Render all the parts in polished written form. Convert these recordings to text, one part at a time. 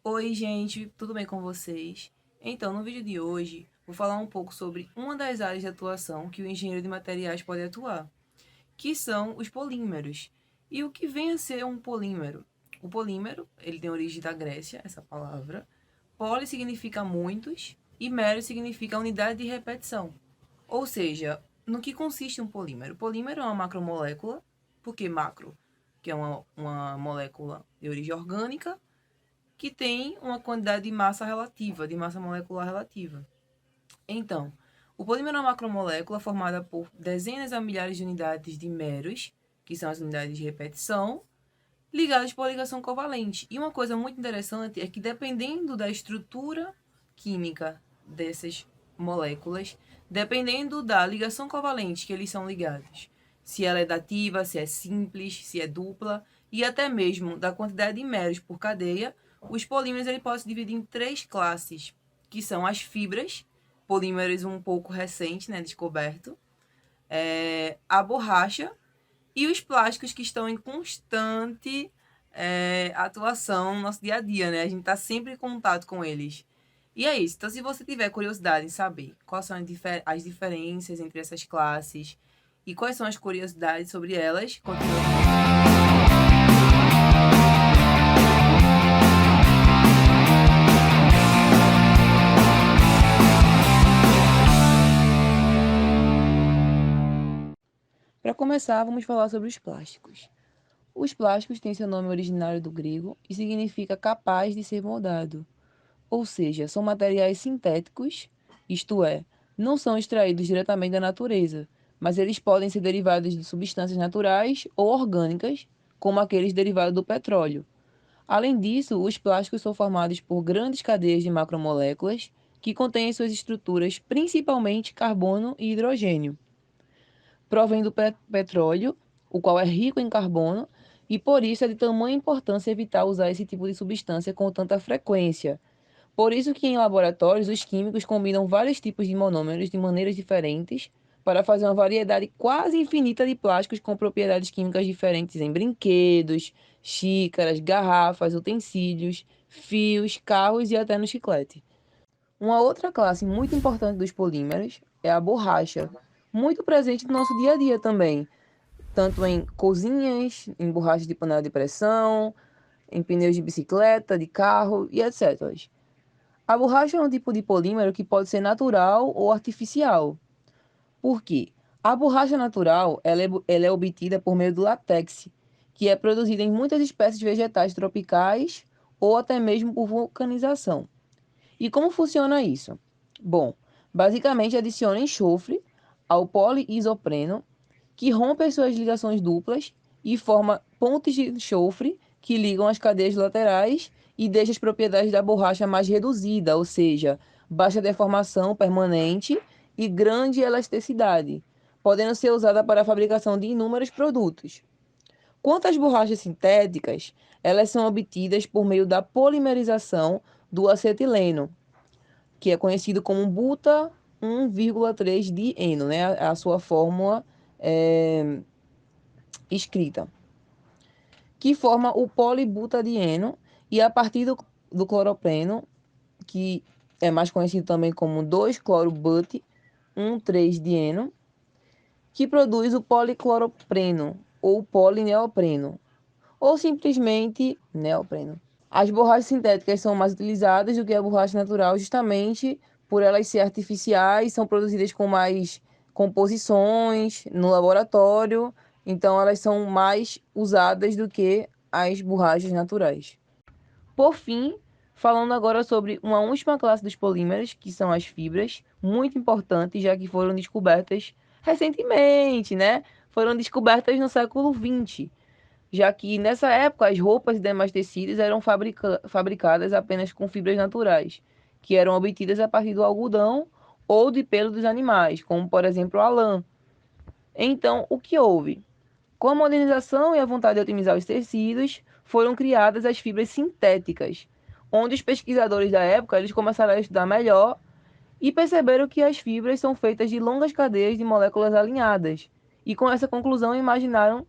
Oi, gente, tudo bem com vocês? Então, no vídeo de hoje, vou falar um pouco sobre uma das áreas de atuação que o engenheiro de materiais pode atuar, que são os polímeros. E o que vem a ser um polímero? O polímero, ele tem origem da Grécia, essa palavra. Poli significa muitos e mero significa unidade de repetição. Ou seja, no que consiste um polímero? O polímero é uma macromolécula, por que macro? Que é uma molécula de origem orgânica, que tem uma quantidade de massa relativa, de massa molecular relativa. Então, o polímero é uma macromolécula formada por dezenas a milhares de unidades de meros, que são as unidades de repetição, ligadas por ligação covalente. E uma coisa muito interessante é que, dependendo da estrutura química dessas moléculas, dependendo da ligação covalente que eles são ligados, se ela é dativa, se é simples, se é dupla, e até mesmo da quantidade de meros por cadeia, os polímeros ele pode se dividir em três classes, que são as fibras, polímeros um pouco recente, né, descoberto, a borracha e os plásticos que estão em constante atuação no nosso dia a dia, né? A gente está sempre em contato com eles. E é isso. Então, se você tiver curiosidade em saber quais são as diferenças entre essas classes e quais são as curiosidades sobre elas, continue. Para começar, vamos falar sobre os plásticos. Os plásticos têm seu nome originário do grego e significa capaz de ser moldado. Ou seja, são materiais sintéticos, isto é, não são extraídos diretamente da natureza, mas eles podem ser derivados de substâncias naturais ou orgânicas, como aqueles derivados do petróleo. Além disso, os plásticos são formados por grandes cadeias de macromoléculas que contêm em suas estruturas principalmente carbono e hidrogênio. Provém do petróleo, o qual é rico em carbono, e por isso é de tamanha importância evitar usar esse tipo de substância com tanta frequência. Por isso que em laboratórios os químicos combinam vários tipos de monômeros de maneiras diferentes para fazer uma variedade quase infinita de plásticos com propriedades químicas diferentes em brinquedos, xícaras, garrafas, utensílios, fios, carros e até no chiclete. Uma outra classe muito importante dos polímeros é a borracha, muito presente no nosso dia a dia também, tanto em cozinhas, em borrachas de panela de pressão, em pneus de bicicleta, de carro e etc. A borracha é um tipo de polímero que pode ser natural ou artificial. Por quê? A borracha natural ela é obtida por meio do látex, que é produzido em muitas espécies vegetais tropicais ou até mesmo por vulcanização. E como funciona isso? Bom, basicamente adiciona enxofre ao poliisopreno, que rompe as suas ligações duplas e forma pontes de enxofre que ligam as cadeias laterais e deixa as propriedades da borracha mais reduzida, ou seja, baixa deformação permanente e grande elasticidade, podendo ser usada para a fabricação de inúmeros produtos. Quanto às borrachas sintéticas, elas são obtidas por meio da polimerização do acetileno, que é conhecido como buta 1,3-dieno, né? A sua fórmula é, escrita, que forma o polibutadieno, e a partir do cloropreno, que é mais conhecido também como 2-clorobut 1,3-dieno, que produz o policloropreno ou polineopreno, ou simplesmente neopreno. As borrachas sintéticas são mais utilizadas do que a borracha natural, justamente por elas ser artificiais, são produzidas com mais composições no laboratório, então elas são mais usadas do que as borrachas naturais. Por fim, falando agora sobre uma última classe dos polímeros, que são as fibras, muito importantes, já que foram descobertas recentemente, né? Foram descobertas no século XX, já que nessa época as roupas e demais tecidos eram fabricadas apenas com fibras naturais, que eram obtidas a partir do algodão ou de pelo dos animais, como por exemplo a lã. Então, o que houve? Com a modernização e a vontade de otimizar os tecidos, foram criadas as fibras sintéticas, onde os pesquisadores da época eles começaram a estudar melhor e perceberam que as fibras são feitas de longas cadeias de moléculas alinhadas. E com essa conclusão imaginaram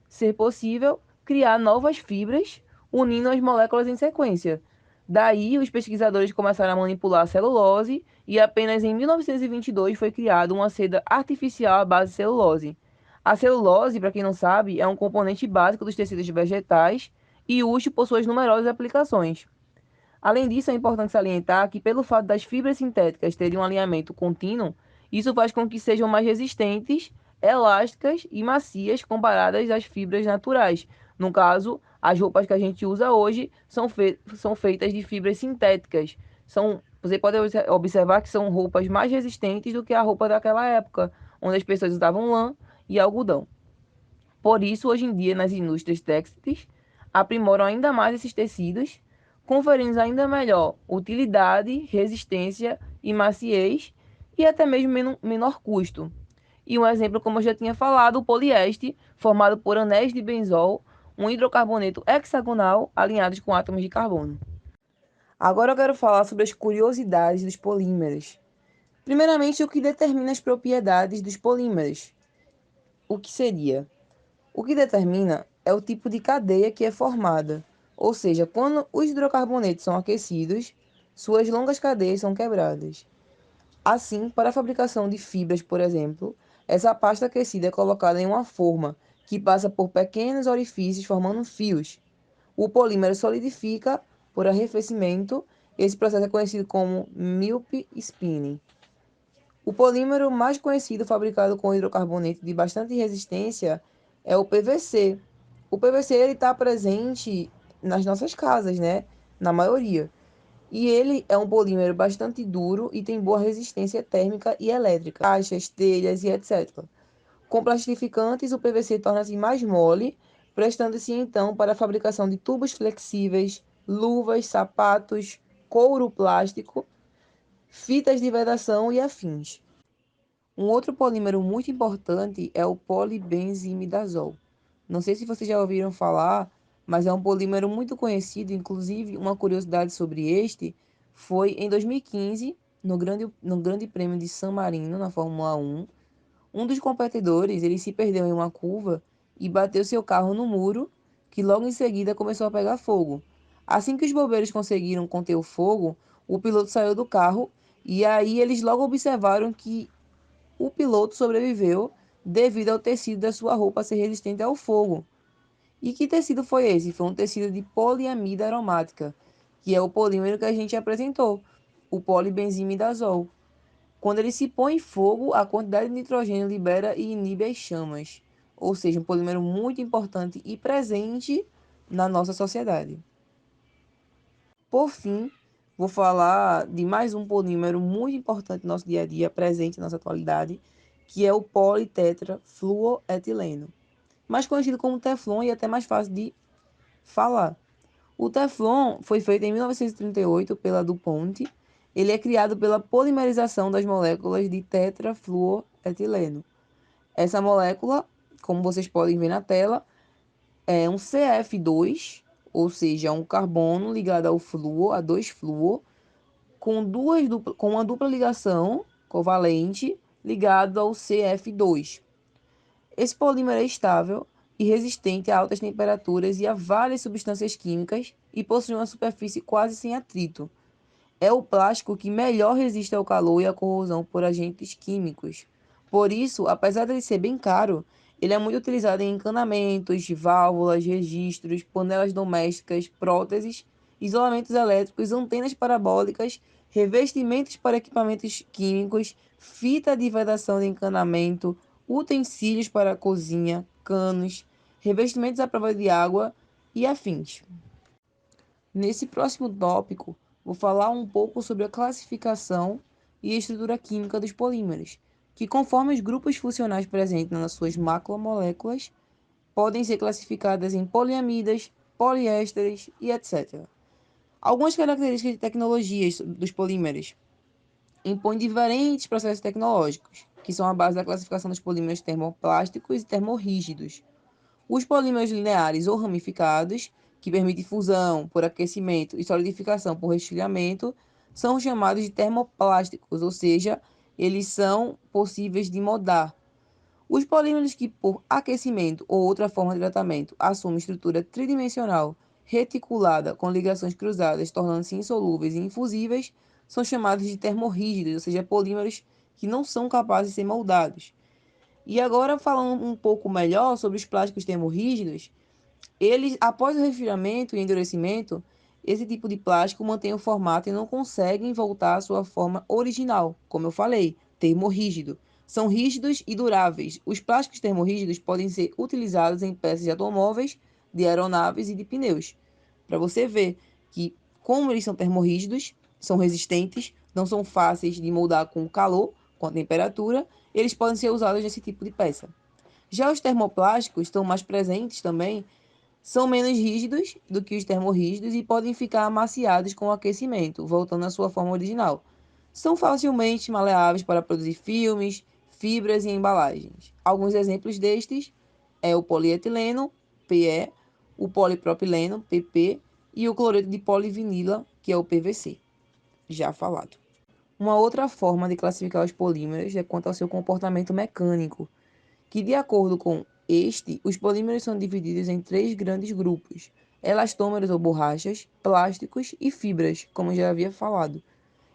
ser possível criar novas fibras unindo as moléculas em sequência. Daí, os pesquisadores começaram a manipular a celulose e apenas em 1922 foi criada uma seda artificial à base de celulose. A celulose, para quem não sabe, é um componente básico dos tecidos vegetais e útil por suas numerosas aplicações. Além disso, é importante salientar que, pelo fato das fibras sintéticas terem um alinhamento contínuo, isso faz com que sejam mais resistentes, elásticas e macias comparadas às fibras naturais. No caso, as roupas que a gente usa hoje são feitas de fibras sintéticas. Você pode observar que são roupas mais resistentes do que a roupa daquela época, onde as pessoas usavam lã e algodão. Por isso, hoje em dia, nas indústrias têxteis, aprimoram ainda mais esses tecidos, conferindo ainda melhor utilidade, resistência e maciez, e até mesmo menor custo. E um exemplo, como eu já tinha falado, o poliéster, formado por anéis de benzol, um hidrocarboneto hexagonal alinhados com átomos de carbono. Agora eu quero falar sobre as curiosidades dos polímeros. Primeiramente, o que determina as propriedades dos polímeros. O que seria? O que determina é o tipo de cadeia que é formada, ou seja, quando os hidrocarbonetos são aquecidos, suas longas cadeias são quebradas. Assim, para a fabricação de fibras, por exemplo, essa pasta aquecida é colocada em uma forma que passa por pequenos orifícios formando fios. O polímero solidifica por arrefecimento. Esse processo é conhecido como Milpe Spinning. O polímero mais conhecido fabricado com hidrocarboneto de bastante resistência é o PVC. O PVC está presente nas nossas casas, né? Na maioria. E ele é um polímero bastante duro e tem boa resistência térmica e elétrica, caixas, telhas e etc. Com plastificantes, o PVC torna-se mais mole, prestando-se então para a fabricação de tubos flexíveis, luvas, sapatos, couro plástico, fitas de vedação e afins. Um outro polímero muito importante é o polibenzimidazol. Não sei se vocês já ouviram falar, mas é um polímero muito conhecido. Inclusive, uma curiosidade sobre este foi em 2015, no grande Prêmio de San Marino, na Fórmula 1. Um dos competidores, ele se perdeu em uma curva e bateu seu carro no muro, que logo em seguida começou a pegar fogo. Assim que os bombeiros conseguiram conter o fogo, o piloto saiu do carro e aí eles logo observaram que o piloto sobreviveu devido ao tecido da sua roupa ser resistente ao fogo. E que tecido foi esse? Foi um tecido de poliamida aromática, que é o polímero que a gente apresentou, o polibenzimidazol. Quando ele se põe em fogo, a quantidade de nitrogênio libera e inibe as chamas, ou seja, um polímero muito importante e presente na nossa sociedade. Por fim, vou falar de mais um polímero muito importante no nosso dia a dia, presente na nossa atualidade, que é o politetrafluoetileno, mais conhecido como Teflon e até mais fácil de falar. O Teflon foi feito em 1938 pela DuPont. Ele é criado pela polimerização das moléculas de tetrafluoetileno. Essa molécula, como vocês podem ver na tela, é um CF2, ou seja, um carbono ligado ao flúor, a 2-flúor, com uma dupla ligação covalente ligado ao CF2. Esse polímero é estável e resistente a altas temperaturas e a várias substâncias químicas e possui uma superfície quase sem atrito. É o plástico que melhor resiste ao calor e à corrosão por agentes químicos. Por isso, apesar de ele ser bem caro, ele é muito utilizado em encanamentos, válvulas, registros, panelas domésticas, próteses, isolamentos elétricos, antenas parabólicas, revestimentos para equipamentos químicos, fita de vedação de encanamento, utensílios para a cozinha, canos, revestimentos à prova de água e afins. Nesse próximo tópico, vou falar um pouco sobre a classificação e a estrutura química dos polímeros, que conforme os grupos funcionais presentes nas suas macromoléculas, podem ser classificadas em poliamidas, poliésteres e etc. Algumas características de tecnologias dos polímeros impõem diferentes processos tecnológicos, que são a base da classificação dos polímeros termoplásticos e termorrígidos. Os polímeros lineares ou ramificados, que permitem fusão por aquecimento e solidificação por resfriamento, são chamados de termoplásticos, ou seja, eles são possíveis de moldar. Os polímeros que, por aquecimento ou outra forma de tratamento, assumem estrutura tridimensional reticulada com ligações cruzadas, tornando-se insolúveis e infusíveis, são chamados de termorrígidos, ou seja, polímeros que não são capazes de ser moldados. E agora, falando um pouco melhor sobre os plásticos termorrígidos, eles, após o resfriamento e endurecimento, esse tipo de plástico mantém o formato e não conseguem voltar à sua forma original, como eu falei, termorrígido. São rígidos e duráveis. Os plásticos termorrígidos podem ser utilizados em peças de automóveis, de aeronaves e de pneus. Para você ver que, como eles são termorrígidos, são resistentes, não são fáceis de moldar com o calor, com a temperatura, eles podem ser usados nesse tipo de peça. Já os termoplásticos estão mais presentes também, são menos rígidos do que os termorrígidos e podem ficar amaciados com o aquecimento, voltando à sua forma original. São facilmente maleáveis para produzir filmes, fibras e embalagens. Alguns exemplos destes é o polietileno, PE, o polipropileno, PP, e o cloreto de polivinila, que é o PVC, já falado. Uma outra forma de classificar os polímeros é quanto ao seu comportamento mecânico, que, de acordo com este, os polímeros são divididos em três grandes grupos: elastômeros ou borrachas, plásticos e fibras, como já havia falado.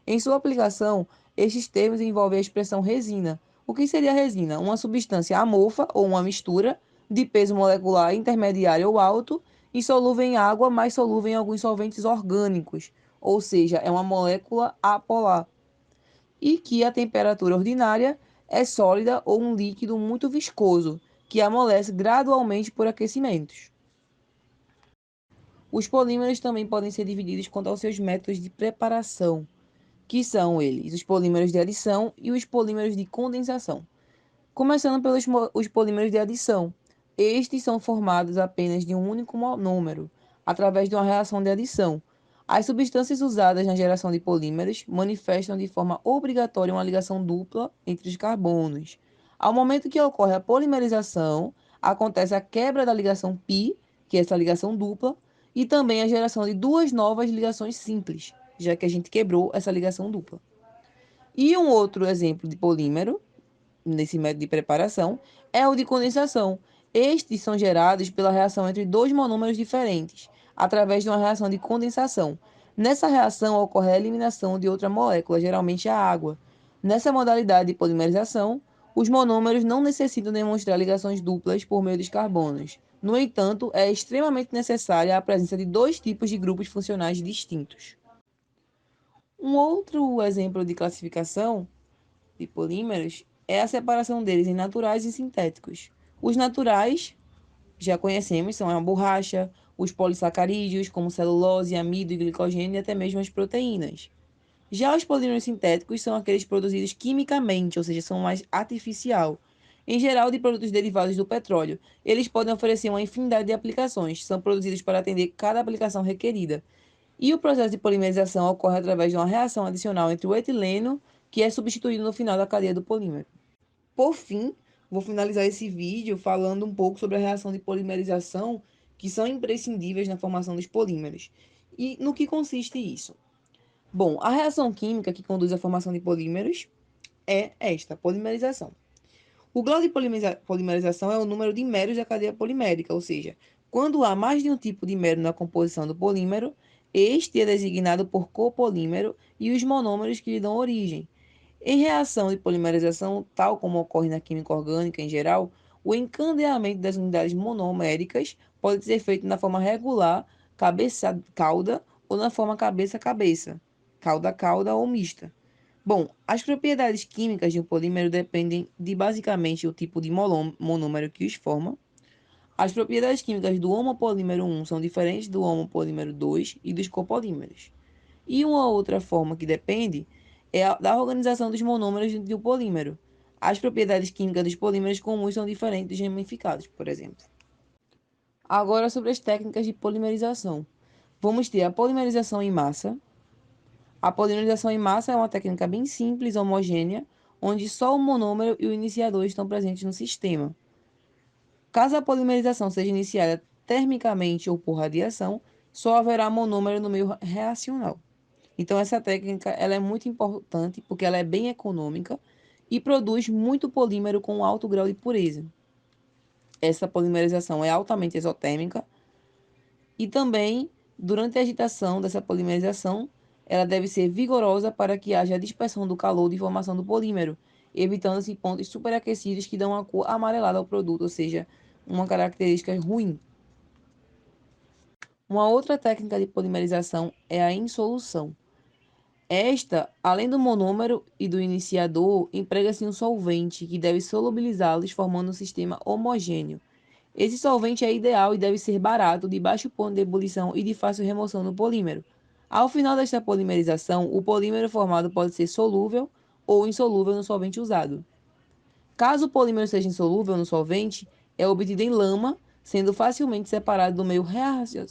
Em sua aplicação, estes termos envolvem a expressão resina. O que seria a resina? Uma substância amorfa ou uma mistura de peso molecular intermediário ou alto, insolúvel em água, mas solúvel em alguns solventes orgânicos, ou seja, é uma molécula apolar, e que a temperatura ordinária é sólida ou um líquido muito viscoso, que amolece gradualmente por aquecimentos. Os polímeros também podem ser divididos quanto aos seus métodos de preparação, que são eles os polímeros de adição e os polímeros de condensação. Começando pelos os polímeros de adição. Estes são formados apenas de um único monômero, através de uma reação de adição. As substâncias usadas na geração de polímeros manifestam de forma obrigatória uma ligação dupla entre os carbonos. Ao momento que ocorre a polimerização, acontece a quebra da ligação π, que é essa ligação dupla, e também a geração de duas novas ligações simples, já que a gente quebrou essa ligação dupla. E um outro exemplo de polímero nesse método de preparação é o de condensação. Estes são gerados pela reação entre dois monômeros diferentes, através de uma reação de condensação. Nessa reação ocorre a eliminação de outra molécula, geralmente a água. Nessa modalidade de polimerização, os monômeros não necessitam demonstrar ligações duplas por meio dos carbonos. No entanto, é extremamente necessária a presença de dois tipos de grupos funcionais distintos. Um outro exemplo de classificação de polímeros é a separação deles em naturais e sintéticos. Os naturais, já conhecemos, são a borracha, os polissacarídeos, como celulose, amido e glicogênio, e até mesmo as proteínas. Já os polímeros sintéticos são aqueles produzidos quimicamente, ou seja, são mais artificial. Em geral, de produtos derivados do petróleo. Eles podem oferecer uma infinidade de aplicações, são produzidos para atender cada aplicação requerida. E o processo de polimerização ocorre através de uma reação adicional entre o etileno, que é substituído no final da cadeia do polímero. Por fim, vou finalizar esse vídeo falando um pouco sobre a reação de polimerização, que são imprescindíveis na formação dos polímeros. E no que consiste isso? Bom, a reação química que conduz à formação de polímeros é esta, polimerização. O grau de polimerização é o número de meros da cadeia polimérica, ou seja, quando há mais de um tipo de mero na composição do polímero, este é designado por copolímero e os monômeros que lhe dão origem. Em reação de polimerização, tal como ocorre na química orgânica em geral, o encadeamento das unidades monoméricas pode ser feito na forma regular, cabeça-cauda, ou na forma cabeça-cabeça, cauda-cauda ou mista. Bom, as propriedades químicas de um polímero dependem de basicamente o tipo de monômero que os forma. As propriedades químicas do homopolímero 1 são diferentes do homopolímero 2 e dos copolímeros. E uma outra forma que depende é a da organização dos monômeros de um polímero. As propriedades químicas dos polímeros comuns são diferentes dos ramificados, por exemplo. Agora sobre as técnicas de polimerização. Vamos ter a polimerização em massa. A polimerização em massa é uma técnica bem simples, homogênea, onde só o monômero e o iniciador estão presentes no sistema. Caso a polimerização seja iniciada termicamente ou por radiação, só haverá monômero no meio reacional. Então, essa técnica ela é muito importante porque ela é bem econômica e produz muito polímero com alto grau de pureza. Essa polimerização é altamente exotérmica E também, durante a agitação dessa polimerização, ela deve ser vigorosa para que haja a dispersão do calor de formação do polímero, evitando-se pontos superaquecidos que dão a cor amarelada ao produto, ou seja, uma característica ruim. Uma outra técnica de polimerização é a insolução. Esta, além do monômero e do iniciador, emprega-se um solvente que deve solubilizá-los, formando um sistema homogêneo. Esse solvente é ideal e deve ser barato, de baixo ponto de ebulição e de fácil remoção no polímero. Ao final desta polimerização, o polímero formado pode ser solúvel ou insolúvel no solvente usado. Caso o polímero seja insolúvel no solvente, é obtido em lama, sendo facilmente separado do meio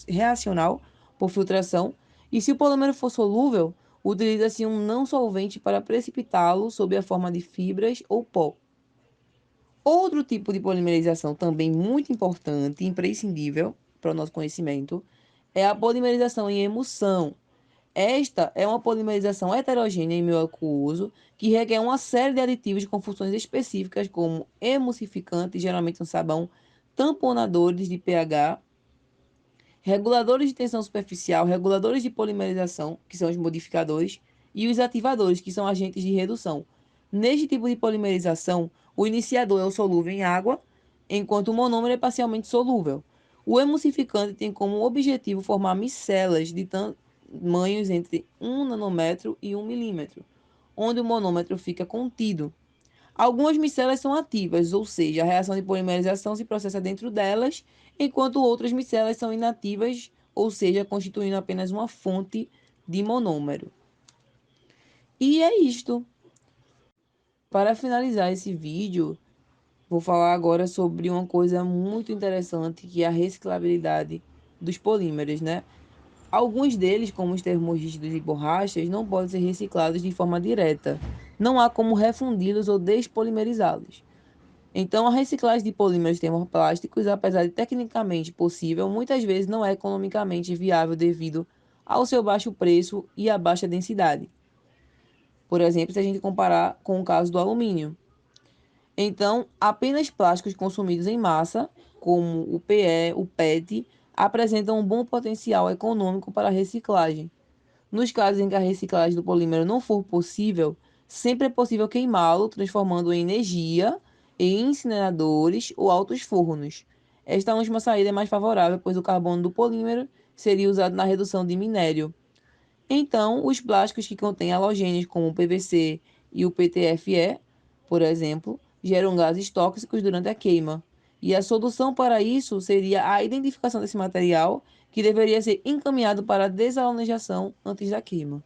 reacional por filtração, e se o polímero for solúvel, utiliza-se um não solvente para precipitá-lo sob a forma de fibras ou pó. Outro tipo de polimerização também muito importante e imprescindível para o nosso conhecimento é a polimerização em emulsão. Esta é uma polimerização heterogênea em meio aquoso que requer uma série de aditivos com funções específicas como emulsificantes, geralmente um sabão, tamponadores de pH, reguladores de tensão superficial, reguladores de polimerização, que são os modificadores, e os ativadores, que são agentes de redução. Neste tipo de polimerização, o iniciador é o solúvel em água, enquanto o monômero é parcialmente solúvel. O emulsificante tem como objetivo formar micelas de tamanhos entre 1 nanômetro e 1 milímetro, onde o monômetro fica contido. Algumas micelas são ativas, ou seja, a reação de polimerização se processa dentro delas, enquanto outras micelas são inativas, ou seja, constituindo apenas uma fonte de monômero. E é isto. Para finalizar esse vídeo, vou falar agora sobre uma coisa muito interessante, que é a reciclabilidade dos polímeros, né? Alguns deles, como os termorrígidos e borrachas, não podem ser reciclados de forma direta. Não há como refundi-los ou despolimerizá-los. Então, a reciclagem de polímeros termoplásticos, apesar de tecnicamente possível, muitas vezes não é economicamente viável devido ao seu baixo preço e à baixa densidade. Por exemplo, se a gente comparar com o caso do alumínio. Então, apenas plásticos consumidos em massa, como o PE, o PET, apresentam um bom potencial econômico para a reciclagem. Nos casos em que a reciclagem do polímero não for possível, sempre é possível queimá-lo, transformando em energia em incineradores ou altos fornos. Esta última saída é mais favorável, pois o carbono do polímero seria usado na redução de minério. Então, os plásticos que contêm halogênios, como o PVC e o PTFE, por exemplo, geram gases tóxicos durante a queima. E a solução para isso seria a identificação desse material, que deveria ser encaminhado para a desalojação antes da queima.